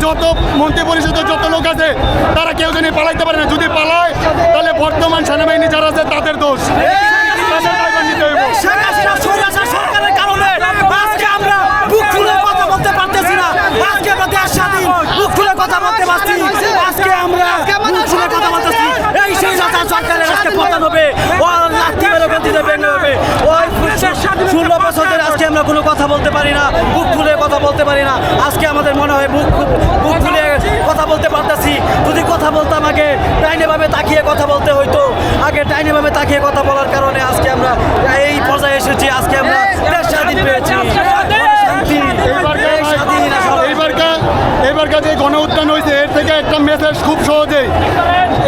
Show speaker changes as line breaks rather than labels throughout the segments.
যত মন্ত্রী পরিষদের যত লোক আছে তারা কেউ জানি পালাইতে পারে না। যদি পালায় তাহলে বর্তমান সেনাবাহিনী যারা আছে তাদের দোষ, তাদের দায়ভার নিতে হইব।
সরকারের কারণে আজকে আমরা বুক খুলে কথা বলতে পারতেছি না। আজকে আমরা দেশ স্বাধীন, বুক খুলে কথা বলতে পারছি। আজকে আমরা বুক খুলে কথা বলতেছি। এই সেই সরকারের আজকে পতন হবে, ও লাঠি মেরে গতিতে ভেঙে হবে। ওই 16 বছর ধরে আজকে আমরা কোনো কথা বলতে পারি না, বুক খুলে কথা বলতে পারি না। আজকে আমাদের মনে হয় বুক খুলে কথা বলতে পারতেছি। যদি কথা বলতাম আগে ডাইনেভাবে তাকিয়ে কথা বলতে হইতো। আগে ডাইনেভাবে তাকিয়ে কথা বলার কারণে আজকে আমরা এই পর্যায়ে এসেছি। আজকে আমরা দেশ স্বাধীন পেয়েছি।
এবারকার যে গণ উত্থান হয়েছে এর থেকে একটা মেসেজ খুব সহজেই,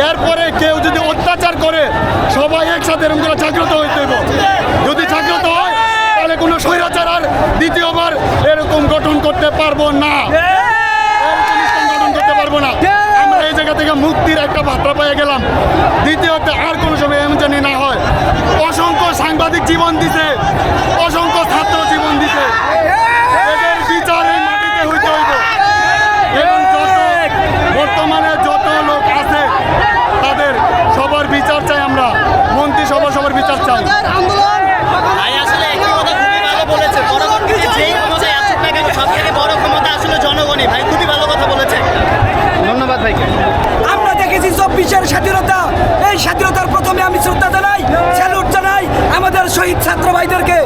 এরপরে কেউ যদি অত্যাচার করে সবাই একসাথে এরকম করে জাগ্রত হইতে হবে। যদি জাগ্রত হয় তাহলে কোনো স্বৈরাচার আর দ্বিতীয়বার এরকম গঠন করতে পারবো না, গঠন করতে পারবো না। আমরা এই জায়গা থেকে মুক্তির একটা বার্তা পেয়ে গেলাম। দ্বিতীয়ত আর কোনো সময় এমন জানি না হয়। অসংখ্য সাংবাদিক জীবন দিছে, অসংখ্য ছাত্র জীবন দিছে, এদের বিচার এই মাটিতে হইতে হইব। এবং বর্তমানে যত লোক আছে তাদের সবার বিচার চাই, আমরা মন্ত্রী সবার বিচার চাই।
ধন্যবাদ ভাই।
আমরা দেখেছি 24-এর স্বাধীনতা। এই স্বাধীনতার প্রথমে আমি শ্রদ্ধা জানাই, স্যালুট জানাই আমাদের শহীদ ছাত্র ভাইদেরকে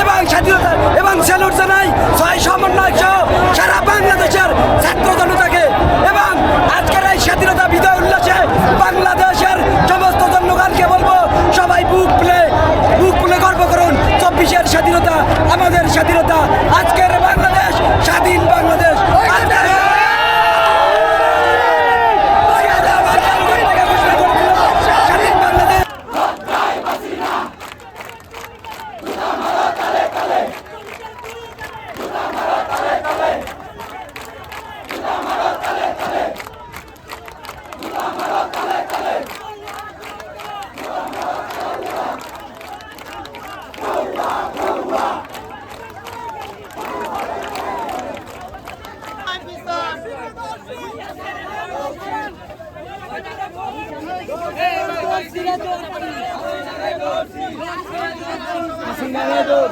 এবং স্বাধীনতা এবং স্যালুট জানাই 6 সমন্বয় সহ সারা বাংলাদেশের ছাত্র জনতাকে। এবং আজকের এই স্বাধীনতা বিজয় উল্লাসে বাংলাদেশের সমস্ত জনগণকে বলবো, সবাই বুক খুলে গর্ব করুন। 24-এর স্বাধীনতা আমাদের স্বাধীনতা। আজকের বাংলাদেশ স্বাধীন বাংলাদেশ।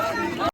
Así